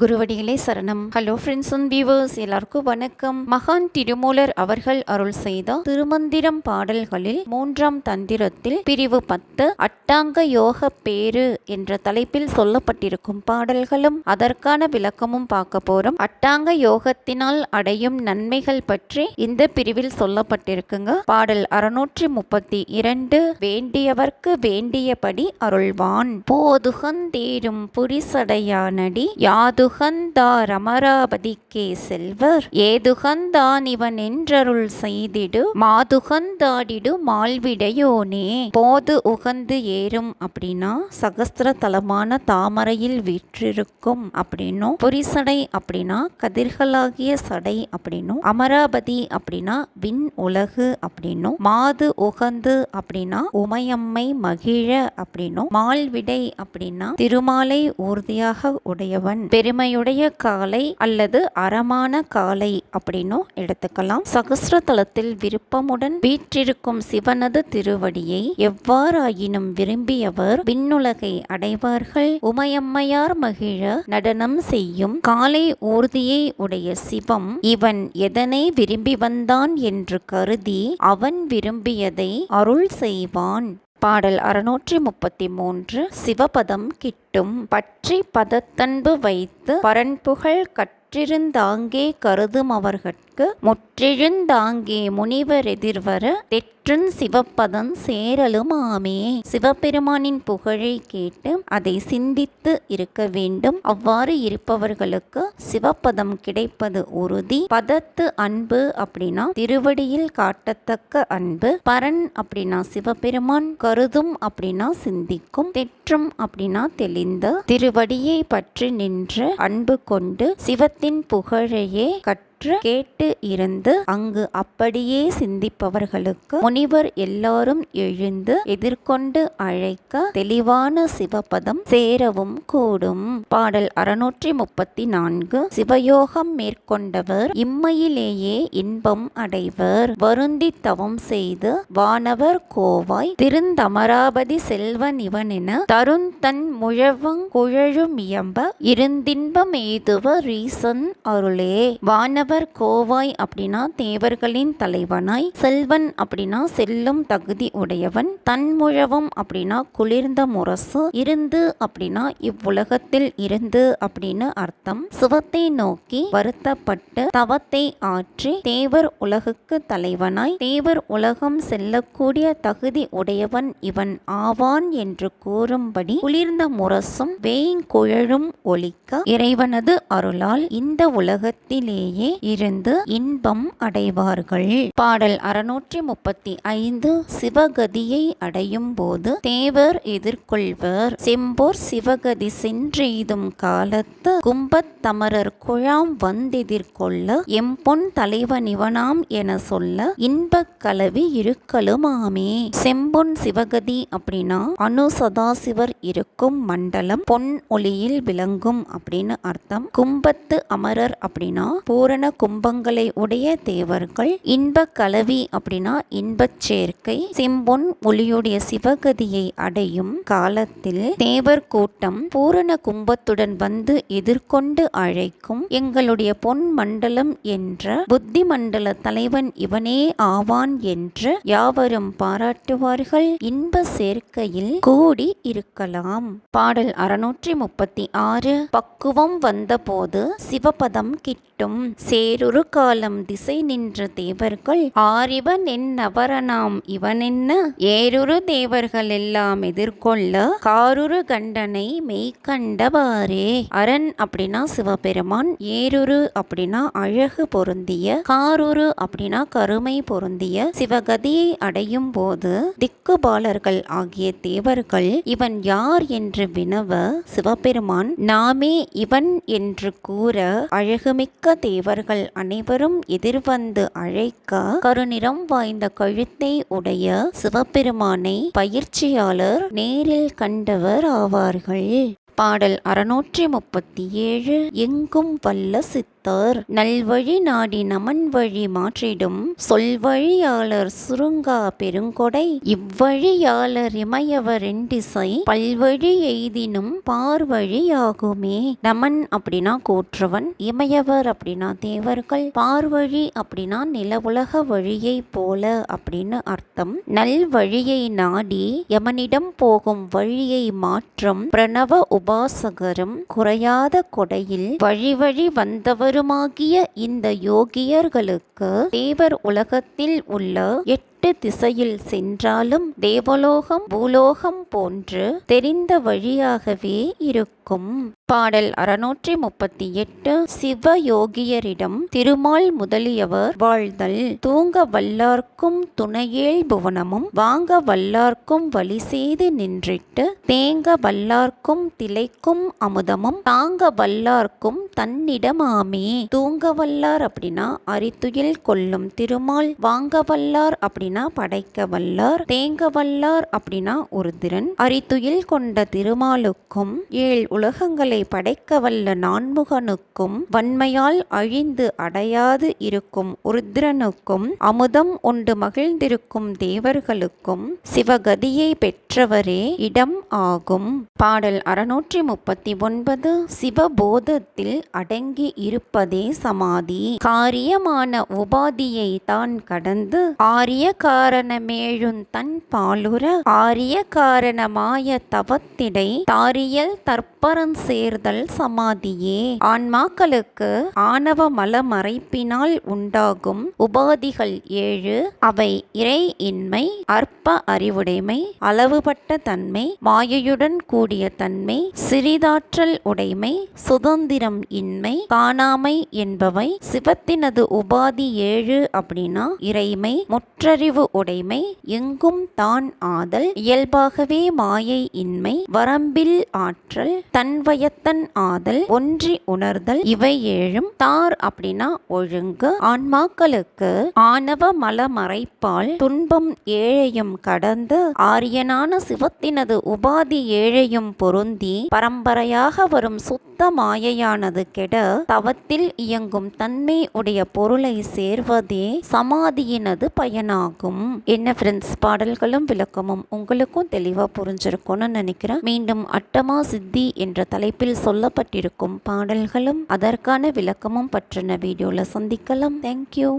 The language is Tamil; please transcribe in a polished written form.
குருவடிகளே சரணம். ஹலோ ஃப்ரெண்ட்ஸ் அண்ட் வியூவர்ஸ், எல்லாருக்கும் வணக்கம். மகான் திருமூலர் அவர்கள் அருள் செய்த திருமந்திரம் பாடல்களில் 3ஆம் தந்திரத்தில் பிரிவு 10 அட்டாங்க யோக பேரு என்ற தலைப்பில் சொல்லப்பட்டிருக்கும் பாடல்களும் அதற்கான விளக்கமும் பார்க்க போறோம். அட்டாங்க யோகத்தினால் அடையும் நன்மைகள் பற்றி இந்த பிரிவில் சொல்லப்பட்டிருக்குங்க. பாடல் 632 வேண்டியவர்க்கு வேண்டியபடி அருள்வான் போதுகந்தேரும் புரிசடையானடி யாது ஏதுகந்தார் அமராவதிக்கே செல்வர் ஏதுகந்தான் இவன் என்றருள் செய்திடு மாதுகந்தாடிடு மால்விடையோனே. போது உகந்து ஏறும் அப்படின்னா சகஸ்திர தலமான தாமரையில் வீற்றிருக்கும் அப்படின்னும், புரிசடை அப்படின்னா கதிர்களாகிய சடை அப்படின்னும், அமராவதி அப்படின்னா விண் உலகு அப்படின்னும், மாது உகந்து அப்படின்னா உமையம்மை மகிழ அப்படின்னும், மால்விடை அப்படின்னா திருமாலை ஊர்தியாக உடையவன் பெருமையுடைய காலை அல்லது அறமான காலை அப்படின்னும் எடுத்துக்கலாம். சகஸ்ர தலத்தில் விருப்பமுடன் வீற்றிருக்கும் சிவனது திருவடியை எவ்வாறாயினும் விரும்பியவர் விண்ணுலகை அடைவார்கள். உமையம்மையார் மகிழ நடனம் செய்யும் காலை ஊர்தியை உடைய சிவம் இவன் எதனை விரும்பி வந்தான் என்று கருதி அவன் விரும்பியதை அருள் செய்வான். பாடல் 633 சிவபதம் கிட்டும் பற்றி பதத்தன்பு வைத்து பரன்புகழ் கற்றிருந்தாங்கே கருதும் அவர்கட்கு முற்றிருந்தாங்கே முனிவர் எதிர்வர தெற்றுன் சிவப்பதம் சேரலுமாமே. சிவபெருமானின் புகழை கேட்டு அதை சிந்தித்து இருக்க வேண்டும். அவ்வாறு இருப்பவர்களுக்கு சிவப்பதம் கிடைப்பது உறுதி. பதத்து அன்பு அப்படின்னா திருவடியில் காட்டத்தக்க அன்பு. பரன் அப்படின்னா சிவபெருமான். கருதும் அப்படின்னா சிந்திக்கும். தெற்றும் அப்படின்னா தெளிந்த திருவடியை பற்றி நின்று அன்பு கொண்டு சிவத்தின் புகழையே கேட்டு இருந்து அங்கு அப்படியே சிந்திப்பவர்களுக்கு முனிவர் எல்லாரும் எழுந்து எதிர்கொண்டு அழைக்க தெளிவான சிவபதம் சேரவும் கூடும். பாடல் 634 சிவயோகம் மேற்கொண்டவர் இம்மையிலேயே இன்பம் அடைவர். வருந்தி தவம் செய்து வானவர் கோவாய் திருந்தமராபதி செல்வன் இவனென தருந்தன் முழவங் குழழுமியம்ப இருந்தின்பம் எய்துவ ரீசன் அருளே. வானவர் கோவாய் அப்படின்னா தேவர்களின் தலைவனாய், செல்வன் அப்படின்னா செல்லும் தகுதி உடையவன், தன்முழவம் அப்படின்னா குளிர்ந்த முரசு, இருந்து அப்படின்னா இவ்வுலகத்தில் இருந்து அப்படின்னு அர்த்தம். சிவத்தை நோக்கி வருத்தப்பட்டு தவத்தை ஆற்றி தேவர் உலகுக்கு தலைவனாய் தேவர் உலகம் செல்லக்கூடிய தகுதி உடையவன் இவன் ஆவான் என்று கூறும்படி குளிர்ந்த முரசும் வேய்குழலும் ஒலிக்க இறைவனது அருளால் இந்த உலகத்திலேயே இருந்து இன்பம் அடைவார்கள். பாடல் 635 சிவகதியை அடையும் போது தேவர் எதிர்கொள்வர். செம்போர் சிவகதி சென்றெய்தும் காலத்து கும்பத் தமரர் குழாம் வந்தெதிர்கொள்ள எம்பொன் தலைவன் இவனாம் என சொல்ல இன்பக் கலவி இருக்கலுமாமே. செம்பொன் சிவகதி அப்படின்னா அணு சதாசிவர் இருக்கும் மண்டலம், பொன் ஒளியில் விளங்கும் அப்படின்னு அர்த்தம். கும்பத்து அமரர் அப்படின்னா பூரண கும்பங்களை உடைய தேவர்கள். இன்பக் கலவி அப்படின்னா இன்பச் சேர்க்கை. செம்பொன் ஒளியுடைய சிவகதியை அடையும் காலத்தில் தேவர் கூட்டம் பூரண கும்பத்துடன் வந்து எதிர்கொண்டு அழைக்கும் எங்களுடைய பொன் மண்டலம் என்ற புத்தி மண்டல தலைவன் இவனே ஆவான் என்று யாவரும் பாராட்டுவார்கள். இன்ப சேர்க்கையில் கூடி இருக்கலாம். பாடல் 636 பக்குவம் வந்தபோது சிவபதம் கிட்டும். சேருரு காலம் திசை நின்ற தேவர்கள் ஆரிவன் என்னவரனாம் இவனென்ன ஏருரு தேவர்கள் எல்லாம் எதிர்கொள்ள காருரு கண்டனை மெய்கண்டவாறே. அரண் அப்படின்னா சிவபெருமான், ஏருரு அப்படின்னா அழகு பொருந்திய, காருரு அப்படின்னா கருமை பொருந்திய சிவகதியை அடையும் போது திக்குபாலர்கள் ஆகிய தேவர்கள் இவன் யார் என்று வினவ சிவபெருமான் நாமே இவன் என்று கூற அழகுமிக்க தேவர்கள் அனைவரும் எதிர்வந்து அழைக்க கருநிறம் வாய்ந்த கழுத்தை உடைய சிவபெருமானை பயிற்சியாளர் நேரில் கண்டவர் ஆவார்கள். பாடல் 637 எங்கும் வல்ல சித்த சித்தர் நல்வழி நாடி நமன் வழி மாற்றிடும் சொல்வழியாளர் சுருங்கா பெருங்கொடை இவ்வழியாளர் இமையவர் எண்டிசை பல்வழி எய்தினும் பார்வழியாகுமே. நமன் அப்படின்னா கூற்றுவன், இமையவர் அப்படின்னா தேவர்கள், பார்வழி அப்படின்னா நிலவுலக வழியை போல அப்படின்னு அர்த்தம். நல் வழியை நாடி யமனிடம் போகும் வழியை மாற்றும் பிரணவ உபாசகரும் குறையாத கொடையில் வழி வழி வந்தவருமாகிய இந்த யோகியர்களுக்கு தேவர் உலகத்தில் உள்ள 8 திசையில் சென்றாலும் தேவலோகம் பூலோகம் போன்று தெரிந்த வழியாகவே இருக்கும். பாடல் 638. சிவயோகியரிடம் திருமால் முதலியவர் வாழ்தல். தூங்க வல்லார்க்கும் துணையேழ் புவனமும் வாங்க வல்லார்க்கும் வழி செய்து நின்றிட்டு தேங்க வல்லார்க்கும் திளைக்கும் அமுதமும் தாங்க வல்லார்க்கும் தன்னிடமாமே. தூங்க வல்லார் அப்படின்னா அரித்துயில் கொள்ளும் திருமால், வாங்க வல்லார் அப்படின்னா படைக்க வல்லார், தேங்க வல்லார் அப்படின்னா ஒரு திறன், அரித்துயில் கொண்ட திருமாலுக்கும் 7 உலகங்களை படைக்க வல்ல நான்முகனுக்கும் வன்மையால் அழிந்து அடையாது இருக்கும் உருத்திரனுக்கும் அமுதம் உண்டு மகிழ்ந்திருக்கும் தேவர்களுக்கும் சிவகதியை பெற்றவரே இடம் ஆகும். பாடல் 639. சிவபோதத்தில் அடங்கி இருப்பதே சமாதி. காரியமான உபாதியை தான் கடந்து ஆரிய காரணமேழும் தன் பாலுற ஆரிய காரணமாய தவத்திடை தாரியல் தற்பரன் சேர்தல் சமாதியே. ஆன்மாக்களுக்கு ஆணவ மலமறைப்பினால் உண்டாகும் உபாதிகள் 7. அவை இறை இன்மை, அற்ப அறிவுடைமை, அளவுபட்ட தன்மை, மாயையுடன் கூடிய தன்மை, சிறிதாற்றல் உடைமை, சுதந்திரம் இன்மை, காணாமை என்பவை. சிவத்தினது உபாதி 7 அப்படின்னா இறைமை, முற்றறிவு உடைமை, எங்கும் தான் ஆதல், இயல்பாகவே மாயை இன்மை, வரம்பில் ஆற்றல், தன்வயத்தன் ஆதல், ஒன்றி உணர்தல், இவை 7. தார் அப்படின்னா ஒழுங்கு. ஆன்மாக்களுக்கு ஆணவ மலமறைப்பால் துன்பம் 7ஐயும் கடந்து ஆரியனான சிவத்தினது உபாதி 7ஐயும் பொருந்தி பரம்பரையாக வரும் சுத்த மாயையானது கெட தவத்தில் இயங்கும் தன்மை உடைய பொருளை சேர்வதே சமாதியினது பயனாகும். என்ன ஃப்ரெண்ட்ஸ், பாடல்களும் விளக்கமும் உங்களுக்கும் தெளிவா புரிஞ்சிருக்கும்னு நினைக்கிறேன். மீண்டும் அட்டமா சித்தி என்ற தலைப்பில் சொல்லப்பட்டிருக்கும் பாடல்களும் அதற்கான விளக்கமும் பற்றின வீடியோல சந்திக்கலாம். தேங்க்யூ.